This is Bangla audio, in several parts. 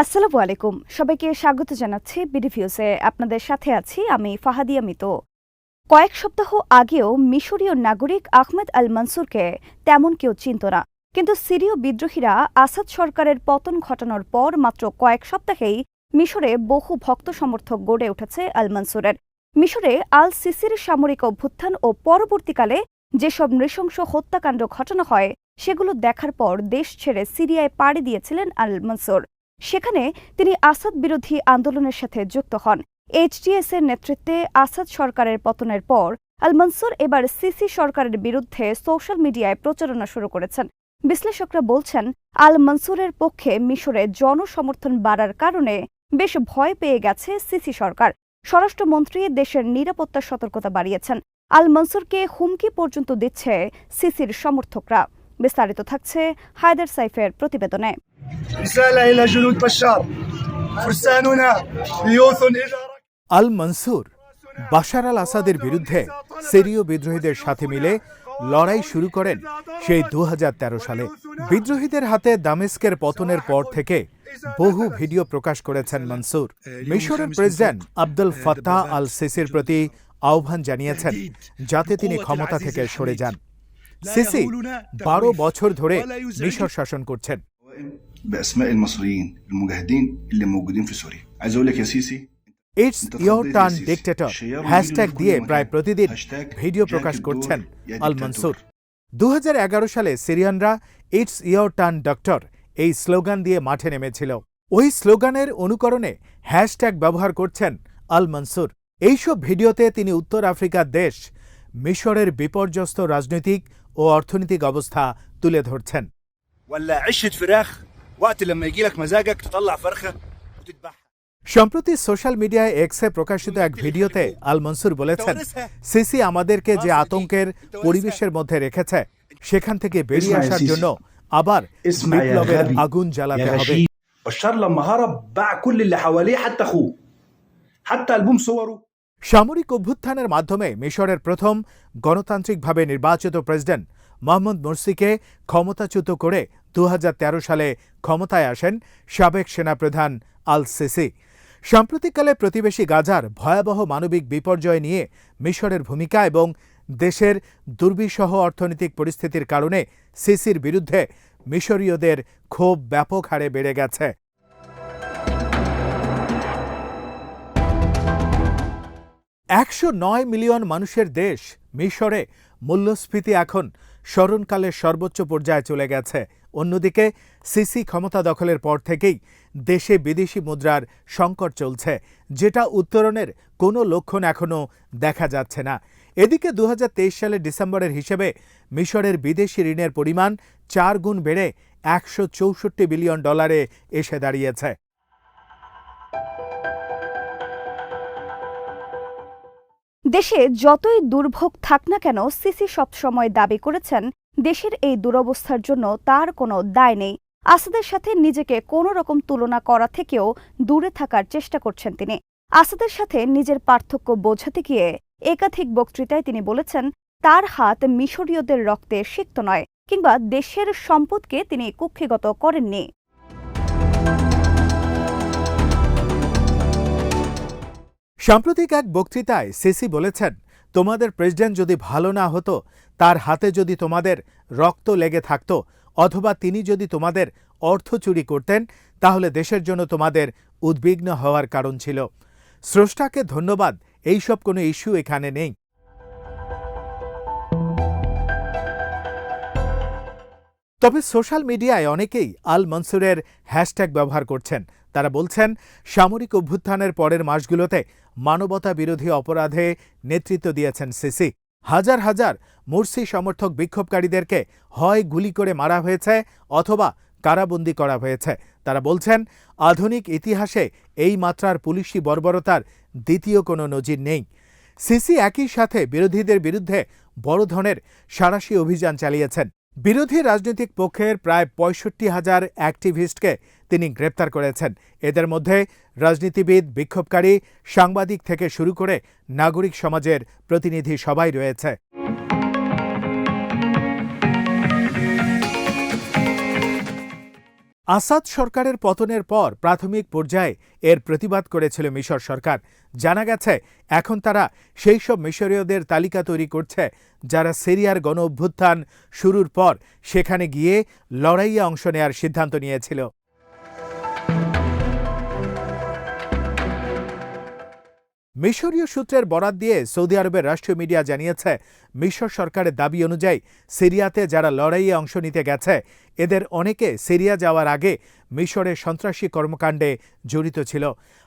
আসসালামু আলাইকুম, সবাইকে স্বাগত জানাচ্ছি বিডিভিউসে। আপনাদের সাথে আছি আমি ফাহাদিয়া মিতো। কয়েক সপ্তাহ আগেও মিশরীয় নাগরিক আহমেদ আল মনসুরকে তেমন কেউ চিনত না, কিন্তু সিরীয় বিদ্রোহীরা আসাদ সরকারের পতন ঘটানোর পর মাত্র কয়েক সপ্তাহেই মিশরে বহু ভক্ত সমর্থক গড়ে উঠেছে আল মনসুরের। মিশরে আল সিসির সামরিক অভ্যুত্থান ও পরবর্তীকালে যেসব নৃশংস হত্যাকাণ্ড ঘটানো হয় সেগুলো দেখার পর দেশ ছেড়ে সিরিয়ায় পাড়ি দিয়েছিলেন আল মনসুর। সেখানে তিনি আসাদ বিরোধী আন্দোলনের সাথে যুক্ত হন। এইচটিএস এর নেতৃত্বে আসাদ সরকারের পতনের পর আল মনসুর এবার সিসি সরকারের বিরুদ্ধে সোশ্যাল মিডিয়ায় প্রচারণা শুরু করেছেন। বিশ্লেষকরা বলছেন, আল মনসুরের পক্ষে মিশরে জনসমর্থন বাড়ার কারণে বেশ ভয় পেয়ে গেছে সিসি সরকার। স্বরাষ্ট্রমন্ত্রী দেশের নিরাপত্তা সতর্কতা বাড়িয়েছেন। আল মনসুরকে হুমকি পর্যন্ত দিচ্ছে সিসির সমর্থকরা। বিস্তারিত থাকছে হায়দার সাইফের প্রতিবেদনে। আল মনসুর বাশার আল আসাদের বিরুদ্ধে সিরীয় বিদ্রোহীদের সাথে মিলে লড়াই শুরু করেন সেই ২০১৩ সালে। বিদ্রোহীদের হাতে দামেস্কের পতনের পর থেকে বহু ভিডিও প্রকাশ করেছেন মনসুর। মিশরের প্রেসিডেন্ট আব্দুল ফাত্তাহ আল সিসির প্রতি আহ্বান জানিয়েছেন যাতে তিনি ক্ষমতা থেকে সরে যান। সিসি ১২ বছর ধরে মিশর শাসন করছেন। It's your turn dictator hashtag দিয়ে প্রায় প্রতিদিন ভিডিও প্রকাশ করছেন আল মনসুর। ২০১১ সালে সিরিয়ানরা ইটস ইয়োর টার্ন ডক্টর এই স্লোগান দিয়ে মাঠে নেমেছিল। ওই স্লোগানের অনুকরণে হ্যাশট্যাগ ব্যবহার করছেন আল মনসুর। এইসব ভিডিওতে তিনি উত্তর আফ্রিকার দেশ মিশরের বিপর্যস্ত রাজনৈতিক ও অর্থনৈতিক অবস্থা তুলে ধরছেন। সম্প্রতি সোশ্যাল মিডিয়ায় এক্সে প্রকাশিত এক ভিডিওতে আল মনসুর বলেছেন, সিসি আমাদেরকে যে আতঙ্কের পরিবেশের মধ্যে রেখেছে সেখান থেকে বেরিয়ে আসার জন্য আবার বিপ্লবের আগুন জ্বালাতে হবে। সামরিক অভ্যুত্থানের মাধ্যমে মিশরের প্রথম গণতান্ত্রিকভাবে নির্বাচিত প্রেসিডেন্ট মোহাম্মদ মুরসিকে ক্ষমতাচ্যুত করে ২০১৩ সালে ক্ষমতায় আসেন সাবেক সেনাপ্রধান আল সিসি। সাম্প্রতিককালে প্রতিবেশী গাজার ভয়াবহ মানবিক বিপর্যয় নিয়ে মিশরের ভূমিকা এবং দেশের দুর্বিষহ অর্থনৈতিক পরিস্থিতির কারণে সিসির বিরুদ্ধে মিশরীয়দের ক্ষোভ ব্যাপক হারে বেড়ে গেছে। $১০৯ মিলিয়ন মানুষের দেশ মিশরে মূল্যস্ফীতি এখন স্মরণকালের সর্বোচ্চ পর্যায়ে চলে গেছে। অন্যদিকে সিসি ক্ষমতা দখলের পর থেকেই দেশে বিদেশি মুদ্রার সংকট চলছে, যেটা উত্তরণের কোনো লক্ষণ এখনও দেখা যাচ্ছে না। এদিকে ২০২৩ সালের ডিসেম্বরের হিসেবে মিশরের বিদেশি ঋণের পরিমাণ ৪ গুণ বেড়ে $১৬৪ বিলিয়ন এসে দাঁড়িয়েছে। দেশে যতই দুর্ভোগ থাক না কেন, সিসি সবসময় দাবি করেছেন দেশের এই দুরবস্থার জন্য তার কোনো দায় নেই। আসাদের সাথে নিজেকে কোনো রকম তুলনা করা থেকেও দূরে থাকার চেষ্টা করছেন তিনি। আসাদের সাথে নিজের পার্থক্য বোঝাতে গিয়ে একাধিক বক্তৃতায় তিনি বলেছেন, তার হাত মিশরীয়দের রক্তে সিক্ত নয়, কিংবা দেশের সম্পদকে তিনি কুক্ষিগত করেননি। সাম্প্রতিক এক বক্তৃতায় সিসি বলেছেন, তোমাদের প্রেসিডেন্ট যদি ভালো না হতো, তার হাতে যদি তোমাদের রক্ত লেগে থাকত, অথবা তিনি যদি তোমাদের অর্থ চুরি করতেন, তাহলে দেশের জন্য তোমাদের উদ্বিগ্ন হওয়ার কারণ ছিল। স্রষ্টাকে ধন্যবাদ, এইসব কোনো ইস্যু এখানে নেই। তবে সোশ্যাল মিডিয়ায় অনেকেই আল মনসুরের হ্যাশট্যাগ ব্যবহার করছেন। তারা বলছেন, সামরিক অভ্যুত্থানের পরের মাসগুলোতে মানবতা বিরোধী অপরাধে নেতৃত্ব দিয়েছেন সিসি। হাজার হাজার মুরসি সমর্থক বিক্ষোভকারীদেরকে হয় গুলি করে মারা হয়েছে অথবা কারাবন্দী করা হয়েছে। তারা বলছেন, আধুনিক ইতিহাসে এই মাত্রার পুলিশি বর্বরতার দ্বিতীয় কোনো নজির নেই। সিসি একই সাথে বিরোধীদের বিরুদ্ধে বড় ধরনের সাঁড়াশি অভিযান চালিয়েছেন। বিরোধী রাজনৈতিক পক্ষের প্রায় ৬৫,০০০ অ্যাক্টিভিস্টকে তিনি গ্রেপ্তার করেছেন। এদের মধ্যে রাজনীতিবিদ, বিক্ষোভকারী, সাংবাদিক থেকে শুরু করে নাগরিক সমাজের প্রতিনিধি সবাই রয়েছে। আসাদ সরকারের পতনের পর প্রাথমিক পর্যায়ে এর প্রতিবাদ করেছিল মিশর সরকার। জানা গেছে এখন তারা সেই সব মিশরীয়দের তালিকা তৈরি করছে যারা সিরিয়ার গণ অভ্যুত্থান শুরুর পর সেখানে গিয়ে লড়াইয়ে অংশ নেয়ার সিদ্ধান্ত নিয়েছিল। মিশরীয় সূত্রের বরাত দিয়ে সৌদি আরবের রাষ্ট্রীয় মিডিয়া জানিয়েছে, মিশর সরকারের দাবি অনুযায়ী সিরিয়াতে যারা লড়াইয়ে অংশ নিতে গেছে এদের অনেকে সিরিয়া যাওয়ার আগে মিশরের সন্ত্রাসী কর্মকাণ্ডে জড়িত ছিল।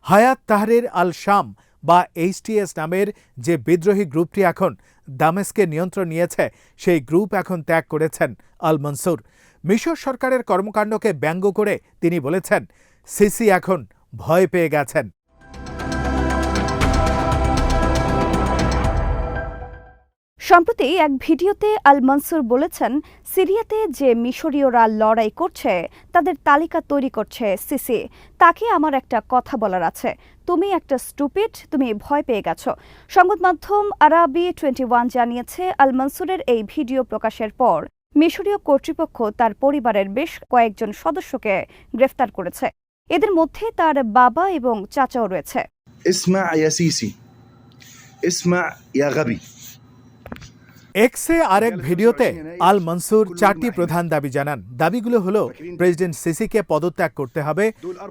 হায়াত তাহরির আল শাম বা HTS নামের যে বিদ্রোহী গ্রুপটি এখন দামেস্কের নিয়ন্ত্রণ নিয়েছে সেই গ্রুপ এখন ত্যাগ করেছেন আল মনসুর। মিশর সরকারের কর্মকাণ্ডকে ব্যঙ্গ করে তিনি বলেছেন, সিসি এখন ভয় পেয়ে গেছেন। সম্প্রতি এক ভিডিওতে আল মনসুর বলেছেন, সিরিয়াতে যে মিশরীয়রা লড়াই করছে তাদের তালিকা তৈরি করছে সিসি। তাকে আমার একটা কথা বলার আছে, তুমি একটা স্টুপিড, তুমি ভয় পেয়ে গেছো। সংবাদ মাধ্যম আরাবি 21 জানিয়েছে, আল মনসুরের এই ভিডিও প্রকাশের পর মিশরীয় কর্তৃপক্ষ তার পরিবারের বেশ কয়েকজন সদস্যকে গ্রেফতার করেছে। এদের মধ্যে তার বাবা এবং চাচাও রয়েছে। اسمع يا سيسي اسمع يا غبي। এক্সে আরেক ভিডিওতে আল মনসুর 4টি প্রধান দাবি জানান। দাবিগুলো হলো, প্রেসিডেন্ট সিসিকে পদত্যাগ করতে হবে,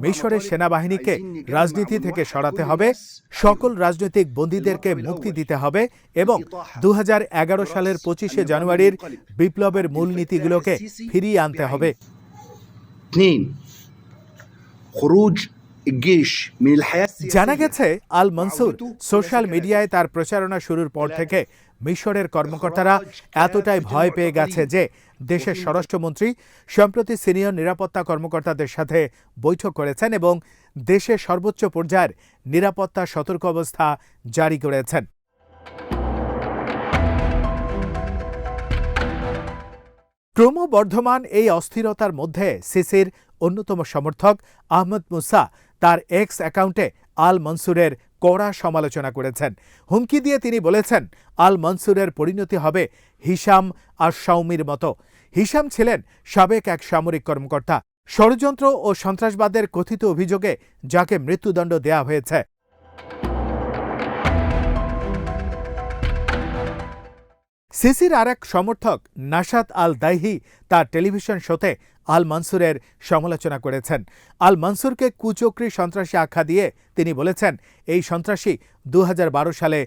মিশরের সেনাবাহিনীকে রাজনীতি থেকে সরাতে হবে, সকল রাজনৈতিক বন্দীদেরকে মুক্তি দিতে হবে এবং 2011 সালের 25শে জানুয়ারির বিপ্লবের মূলনীতিগুলোকে ফিরিয়ে আনতে হবে। 2 خروج الجيش من الحياة السياسية। জানা গেছে, আল মনসুর সোশ্যাল মিডিয়ায় তার প্রচারণা শুরুর পর থেকে মিশরের কর্মকর্তারা এতটাই ভয় পেয়ে গেছে যে দেশের স্বরাষ্ট্রমন্ত্রী সম্প্রতি সিনিয়র নিরাপত্তা কর্মকর্তাদের সাথে বৈঠক করেছেন এবং দেশের সর্বোচ্চ পর্যায়ের নিরাপত্তা সতর্ক অবস্থা জারি করেছেন। ক্রমবর্ধমান এই অস্থিরতার মধ্যে সিসির অন্যতম সমর্থক আহমদ মুসা তার এক্স অ্যাকাউন্টে আল মনসুরের কড়া সমালোচনা করেছেন। হুমকি দিয়ে তিনি বলেছেন, আল মনসুরের পরিণতি হবে হিশাম আর শাওমির মতো। হিশাম ছিলেন সাবেক এক সামরিক কর্মকর্তা, ষড়যন্ত্র ও সন্ত্রাসবাদের কথিত অভিযোগে যাকে মৃত্যুদণ্ড দেয়া হয়েছে। সিসির আরেক সমর্থক নাশাত আল দাইহি তার টেলিভিশন শোতে আল মনসুরের সমালোচনা করেছেন। আল মনসুরকে কুচক্রী সন্ত্রাসী আখ্যা দিয়ে তিনি বলেছেন, এই সন্ত্রাসী 2012 সালে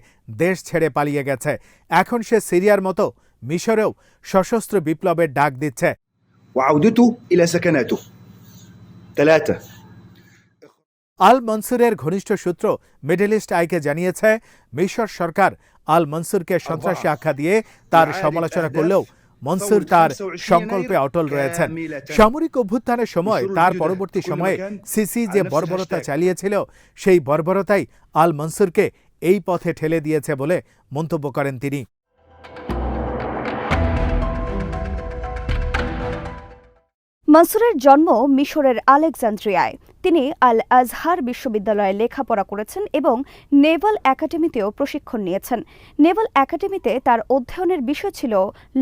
দেশ ছেড়ে পালিয়ে গেছে, এখন সে সিরিয়ার মতো মিশরেও সশস্ত্র বিপ্লবের ডাক দিচ্ছে। وعودته إلى سكناته 3 আল মনসুরের ঘনিষ্ঠ সূত্র মিডল ইস্ট আইকে জানিয়েছে, মিশর সরকার আল মনসুরকে সন্ত্রাসী আখ্যা দিয়ে তার সমালোচনা করলেও মনসুর তার সংকল্পে অটল রয়েছেন। সামরিক অভ্যুত্থানের সময় তার পরবর্তী সময়ে সিসি যে বর্বরতা চালিয়েছিল সেই বর্বরতাই আল মনসুরকে এই পথে ঠেলে দিয়েছে বলে মন্তব্য করেন তিনি। মনসুরের জন্ম মিশরের আলেকজান্দ্রিয়ায়। তিনি আল আজহার বিশ্ববিদ্যালয়ে লেখাপড়া করেছেন এবং নেভাল একাডেমিতেও প্রশিক্ষণ নিয়েছেন। নেভাল একাডেমিতে তার অধ্যয়নের বিষয় ছিল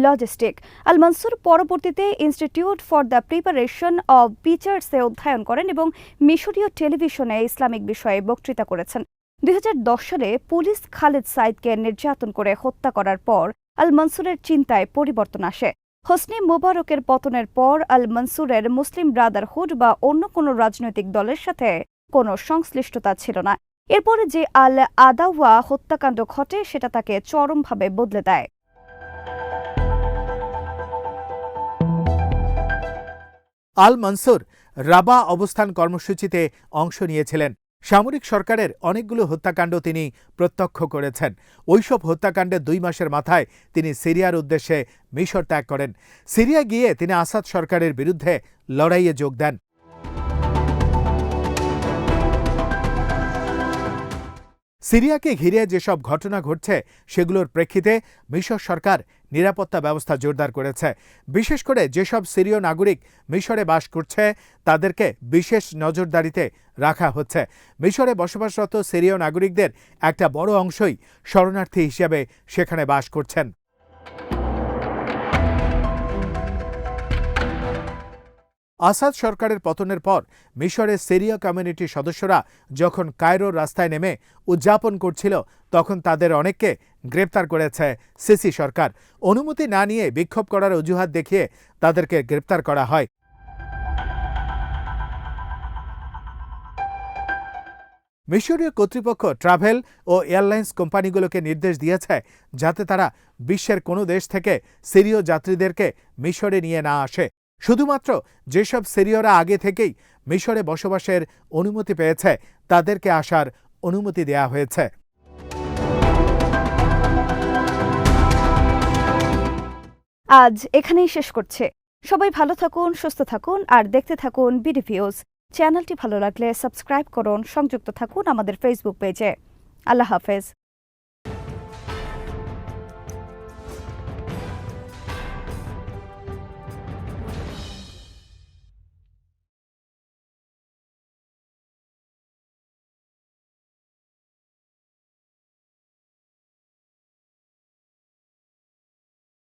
লজিস্টিক। আল মনসুর পরবর্তীতে institute for the preparation of টিচার্সে অধ্যয়ন করেন এবং মিশরীয় টেলিভিশনে ইসলামিক বিষয়ে বক্তৃতা করেছেন। 2010 সালে পুলিশ খালেদ সাইদকে নির্যাতন করে হত্যা করার পর আল মনসুরের চিন্তায় পরিবর্তন আসে। হোসনি মোবারকের পতনের পর আল মনসুরের মুসলিম ব্রাদারহুড বা অন্য কোনো রাজনৈতিক দলের সাথে কোনো সংশ্লিষ্টতা ছিল না। এরপরে যে আল আদাওয়া হত্যাকাণ্ড ঘটে সেটা তাকে চরমভাবে বদলে দেয়। আল মনসুর রাবা অবস্থান কর্মসূচিতে অংশ নিয়েছিলেন। সামরিক সরকারের অনেকগুলো হত্যাকাণ্ড তিনি প্রত্যক্ষ করেছেন। ওইসব হত্যাকাণ্ডের 2 মাসের মাথায় তিনি সিরিয়ার উদ্দেশ্যে মিশর ত্যাগ করেন। সিরিয়া গিয়ে তিনি আসাদ সরকারের বিরুদ্ধে লড়াইয়ে যোগ দেন। সিরিয়াকে ঘিরে যেসব ঘটনা ঘটছে সেগুলোর প্রেক্ষিতে মিশর সরকার নিরাপত্তা ব্যবস্থা জোরদার করেছে। বিশেষ করে যেসব সিরীয় নাগরিক মিশরে বাস করছে তাদেরকে বিশেষ নজরদারিতে রাখা হচ্ছে। মিশরে বসবাসরত সিরীয় নাগরিকদের একটা বড় অংশই শরণার্থী হিসেবে সেখানে বাস করছেন। আসাদ সরকারের পতনের পর মিশরের সিরিয় কমিউনিটির সদস্যরা যখন কায়রোর রাস্তায় নেমে উদযাপন করছিল তখন তাদের অনেককে গ্রেপ্তার করেছে সিসি সরকার। অনুমতি না নিয়ে বিক্ষোভ করার অজুহাত দেখিয়ে তাদেরকে গ্রেপ্তার করা হয়। মিশরীয় কর্তৃপক্ষ ট্রাভেল ও এয়ারলাইন্স কোম্পানিগুলোকে নির্দেশ দিয়েছে যাতে তারা বিশ্বের কোনো দেশ থেকে সিরীয় যাত্রীদেরকে মিশরে নিয়ে না আসে। শুধুমাত্র যেসব সিরীয়রা আগে থেকেই মিশরে বসবাসের অনুমতি পেয়েছে তাদেরকে আসার অনুমতি দেয়া হয়েছে। আজ এখানেই শেষ করছে। সবাই ভালো থাকুন, সুস্থ থাকুন আর দেখতে থাকুন বিডিভিউজ। চ্যানেলটি ভালো লাগলে সাবস্ক্রাইব করুন, সংযুক্ত থাকুন আমাদের ফেসবুক পেজে। আল্লাহ হাফেজ।